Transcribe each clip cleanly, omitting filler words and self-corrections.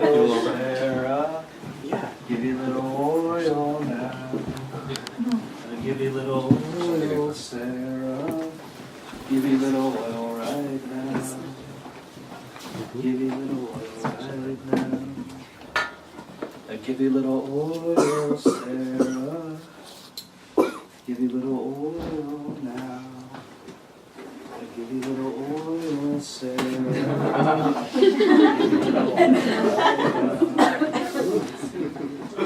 Sarah, give you a little oil now. I'll give you a little oil, Sarah. Give you a little oil right now. Give you a little oil right now. I'll give you a little oil, Sarah. Give you a little oil now. I'll give you a little oil, Sarah.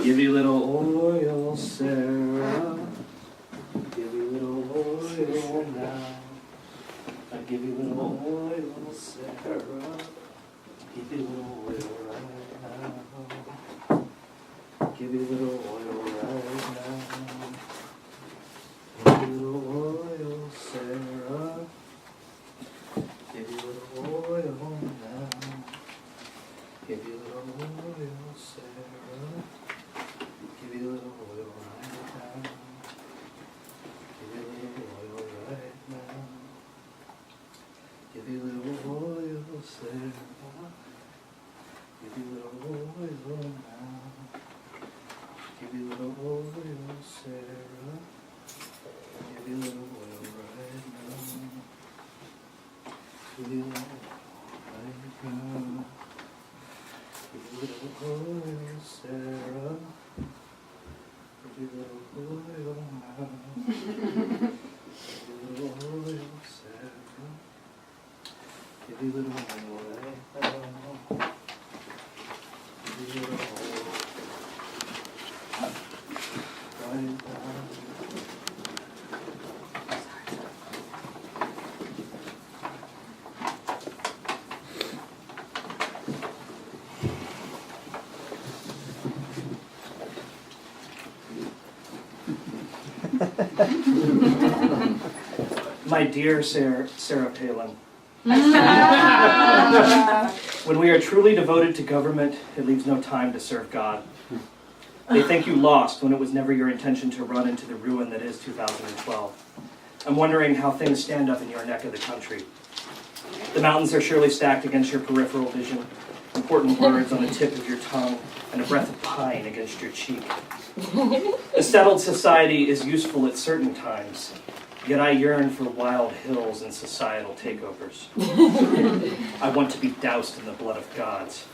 Give you a little oil, Sarah. Give you a little oil now. I give you a little oil, Sarah. Give you a little oil right now. Give you a little oil right now. Give you a little oil, Sarah. Give you a little oil now. Give you a little oil, Sarah. Give you a little oil right now. Give you a little oil right now. Give you a little oil, Sarah. Give you a little oil now. Give you a little oil, Sarah. Give you a little oil right now. Give you a little oil right now. Give you a little oil, Sarah. Give you a little oil now. Give you a little oil, Sarah. Give you a little oil right now. Give you a little oil right now. My dear Sarah Palin, when we are truly devoted to government, it leaves no time to serve God. They think you lost when it was never your intention to run into the ruin that is 2012. I'm wondering how things stand up in your neck of the country. The mountains are surely stacked against your peripheral vision, important words on the tip of your tongue, and a breath of pine against your cheek. A settled society is useful at certain times, yet I yearn for wild hills and societal takeovers. I want to be doused in the blood of gods.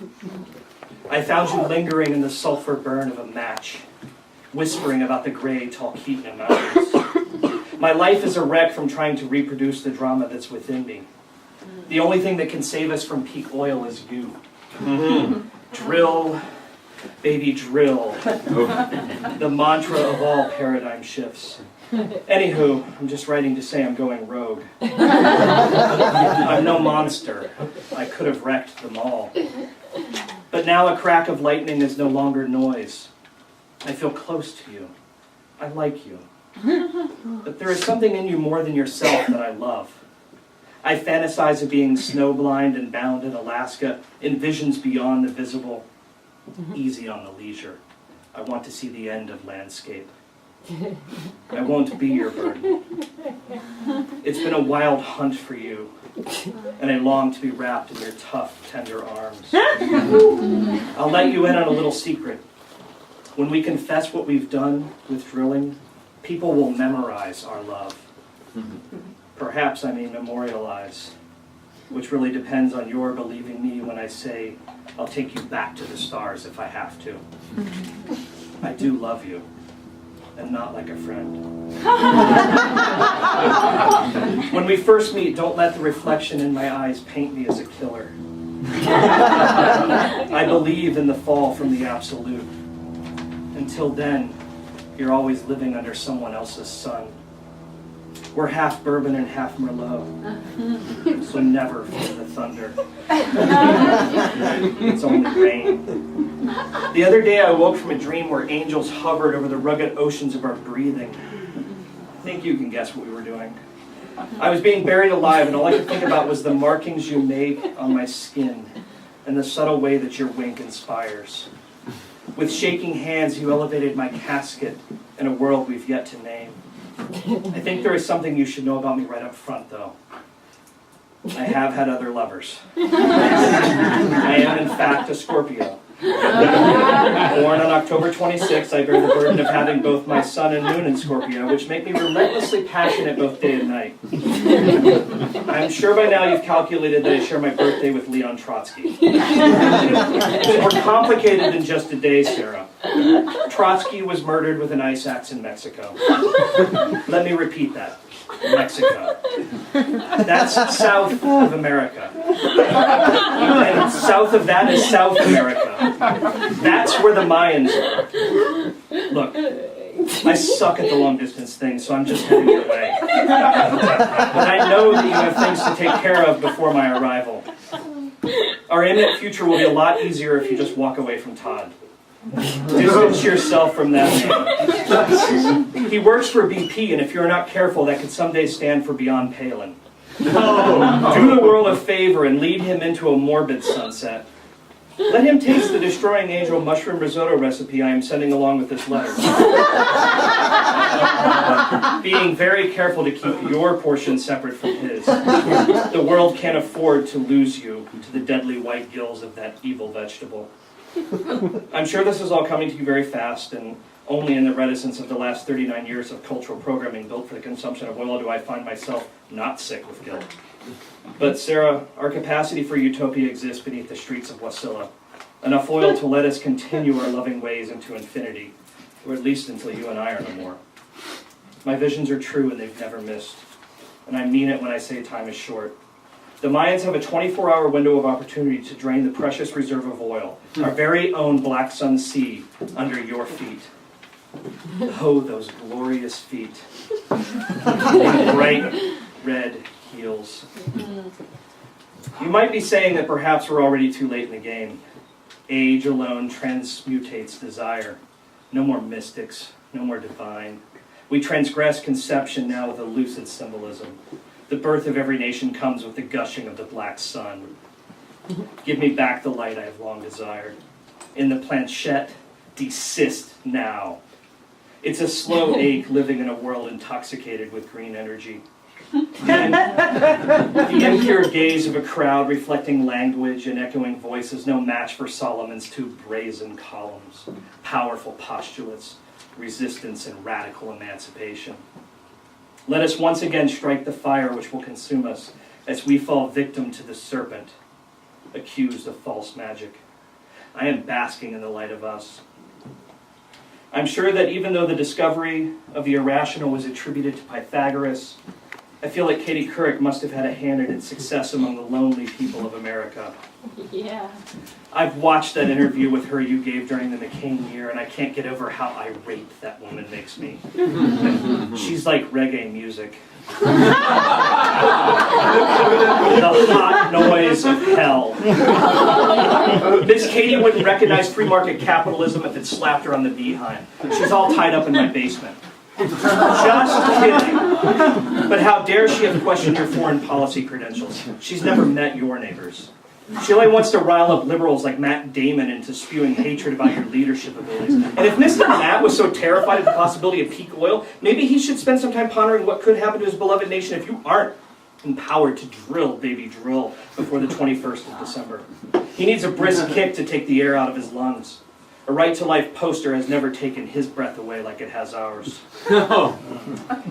I found you lingering in the sulfur burn of a match, whispering about the gray Talkeetna Mountains. My life is a wreck from trying to reproduce the drama that's within me. The only thing that can save us from peak oil is you. Drill, baby, drill. The mantra of all paradigm shifts. Anywho, I'm just writing to say I'm going rogue. I'm no monster. I could have wrecked them all. But now a crack of lightning is no longer noise. I feel close to you. I like you. But there is something in you more than yourself that I love. I fantasize of being snowblind and bound in Alaska, in visions beyond the visible. Easy on the leisure. I want to see the end of landscape. I won't be your burden. It's been a wild hunt for you, and I long to be wrapped in your tough, tender arms. I'll let you in on a little secret. When we confess what we've done with drilling, people will memorize our love. Perhaps I mean memorialize, which really depends on your believing me when I say I'll take you back to the stars if I have to. I do love you. And not like a friend. When we first meet, don't let the reflection in my eyes paint me as a killer. I believe in the fall from the absolute. Until then, you're always living under someone else's sun. We're half bourbon and half Merlot, so never fear the thunder. It's only rain. The other day I woke from a dream where angels hovered over the rugged oceans of our breathing. I think you can guess what we were doing. I was being buried alive, and all I could think about was the markings you make on my skin and the subtle way that your wink inspires. With shaking hands, you elevated my casket in a world we've yet to name. I think there is something you should know about me right up front, though. I have had other lovers. I am, in fact, a Scorpio. Born on October 26th, I bear the burden of having both my sun and moon in Scorpio, which make me relentlessly passionate both day and night. I'm sure by now you've calculated that I share my birthday with Leon Trotsky. It's more complicated than just a day, Sarah. Trotsky was murdered with an ice axe in Mexico. Let me repeat that. Mexico. That's south of America. And south of that is South America. That's where the Mayans are. Look, I suck at the long distance thing, so I'm just heading your way. But I know that you have things to take care of before my arrival. Our imminent future will be a lot easier if you just walk away from Todd. Distance yourself from that man. He works for BP, and if you're not careful, that could someday stand for Beyond Palin. Do the world a favor and lead him into a morbid sunset. Let him taste the Destroying Angel mushroom risotto recipe I am sending along with this letter. Being very careful to keep your portion separate from his. The world can't afford to lose you to the deadly white gills of that evil vegetable. I'm sure this is all coming to you very fast, and only in the reticence of the last 39 years of cultural programming built for the consumption of oil do I find myself not sick with guilt. But Sarah, our capacity for utopia exists beneath the streets of Wasilla. Enough oil to let us continue our loving ways into infinity, or at least until you and I are no more. My visions are true and they've never missed. And I mean it when I say time is short. The Mayans have a 24-hour window of opportunity to drain the precious reserve of oil, our very own Black Sun Sea, under your feet. Oh, those glorious feet. Bright red heels. You might be saying that perhaps we're already too late in the game. Age alone transmutates desire. No more mystics, no more divine. We transgress conception now with a lucid symbolism. The birth of every nation comes with the gushing of the black sun. Give me back the light I have long desired. In the planchette, desist now. It's a slow ache living in a world intoxicated with green energy. The impure gaze of a crowd reflecting language and echoing voices, no match for Solomon's two brazen columns, powerful postulates, resistance and radical emancipation. Let us once again strike the fire which will consume us as we fall victim to the serpent, accused of false magic. I am basking in the light of us. I'm sure that even though the discovery of the irrational was attributed to Pythagoras, I feel like Katie Couric must have had a hand in its success among the lonely people of America. Yeah. I've watched that interview with her you gave during the McCain year, and I can't get over how irate that woman makes me. She's like reggae music. The hot noise of hell. Miss Katie wouldn't recognize free market capitalism if it slapped her on the behind. She's all tied up in my basement. Just kidding. But how dare she have questioned your foreign policy credentials? She's never met your neighbors. She only wants to rile up liberals like Matt Damon into spewing hatred about your leadership abilities. And if Mr. Matt was so terrified of the possibility of peak oil, maybe he should spend some time pondering what could happen to his beloved nation if you aren't empowered to drill, baby, drill before the 21st of December. He needs a brisk kick to take the air out of his lungs. A Right to Life poster has never taken his breath away like it has ours.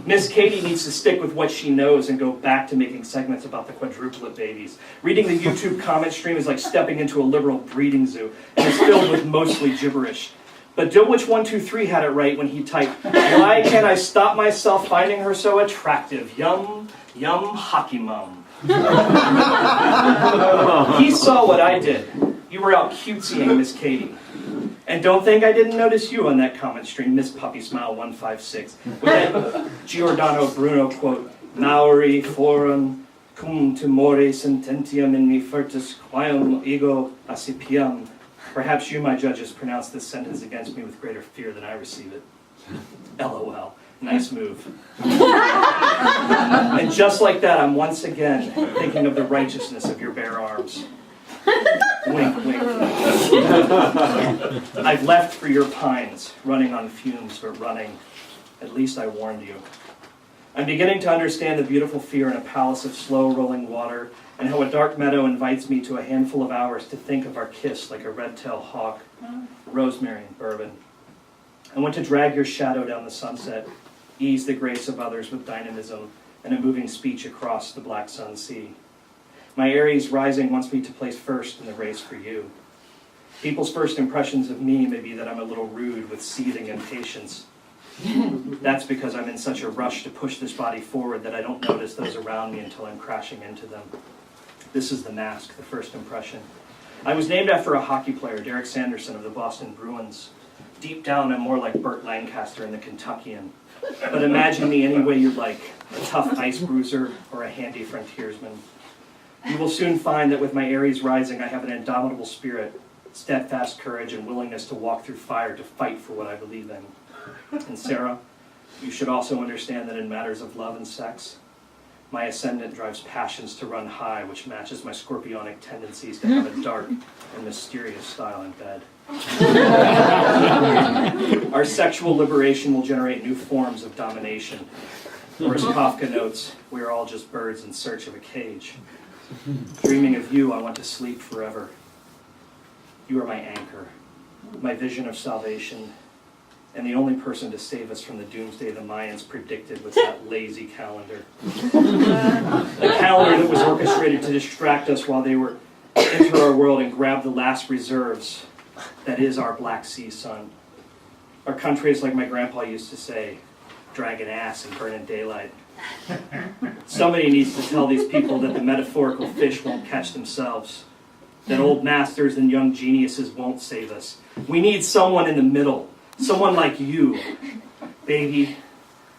Miss Katie needs to stick with what she knows and go back to making segments about the quadruplet babies. Reading the YouTube comment stream is like stepping into a liberal breeding zoo, and it's filled with mostly gibberish. But Dulwich 123 had it right when he typed, "Why can't I stop myself finding her so attractive? Yum, yum, hockey mum." He saw what I did. You were out cutesying Miss Katie. And don't think I didn't notice you on that comment stream, Miss Puppy Smile 156, with that Giordano Bruno quote, "Mauri forum cum timore sententiam in me furtus quam ego accipiam." Perhaps you, my judges, pronounce this sentence against me with greater fear than I receive it. LOL. Nice move. And just like that, I'm once again thinking of the righteousness of your bare arms. Wink, wink. I've left for your pines, running on fumes, but running. At least I warned you. I'm beginning to understand the beautiful fear in a palace of slow rolling water, and how a dark meadow invites me to a handful of hours to think of our kiss like a red-tailed hawk, rosemary and bourbon. I want to drag your shadow down the sunset, ease the grace of others with dynamism, and a moving speech across the black sun sea. My Aries rising wants me to place first in the race for you. People's first impressions of me may be that I'm a little rude with seething impatience. That's because I'm in such a rush to push this body forward that I don't notice those around me until I'm crashing into them. This is the mask, the first impression. I was named after a hockey player, Derrick Sanderson of the Boston Bruins. Deep down, I'm more like Burt Lancaster in the Kentuckian. But imagine me any way you'd like, a tough ice bruiser or a handy frontiersman. You will soon find that with my Aries rising, I have an indomitable spirit, steadfast courage, and willingness to walk through fire to fight for what I believe in. And Sarah, you should also understand that in matters of love and sex, my ascendant drives passions to run high, which matches my scorpionic tendencies to have a dark and mysterious style in bed. Our sexual liberation will generate new forms of domination. Or as Kafka notes, we are all just birds in search of a cage. Dreaming of you, I want to sleep forever. You are my anchor, my vision of salvation, and the only person to save us from the doomsday the Mayans predicted with that lazy calendar. A calendar that was orchestrated to distract us while they were enter our world and grab the last reserves, that is our Black Sea sun. Our country is like my grandpa used to say, dragging ass and burning daylight. Somebody needs to tell these people that the metaphorical fish won't catch themselves, that old masters and young geniuses won't save us. We need someone in the middle, someone like you. Baby,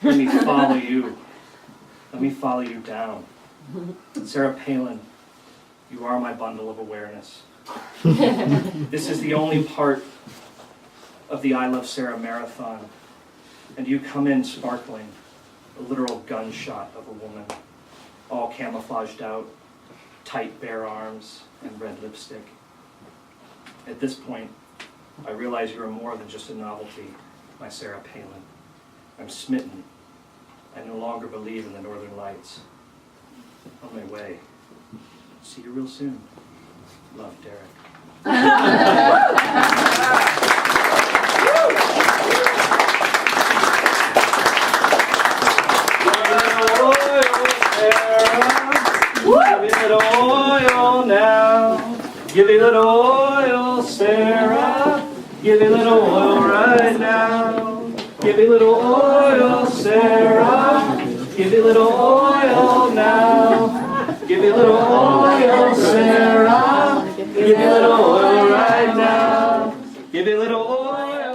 let me follow you. Let me follow you down. Sarah Palin, you are my bundle of awareness. This is the only part of the I Love Sarah marathon, and you come in sparkling, a literal gunshot of a woman, all camouflaged out, tight bare arms, and red lipstick. At this point, I realize you are more than just a novelty, my Sarah Palin. I'm smitten. I no longer believe in the Northern Lights. On my way. See you real soon. Love, Derrick. Give it oil now. Give it oil, Sarah. Give it little oil right now. Give it little oil, Sarah. Give it little oil now. Give it little oil, Sarah. Give it little oil right now. Give it little oil.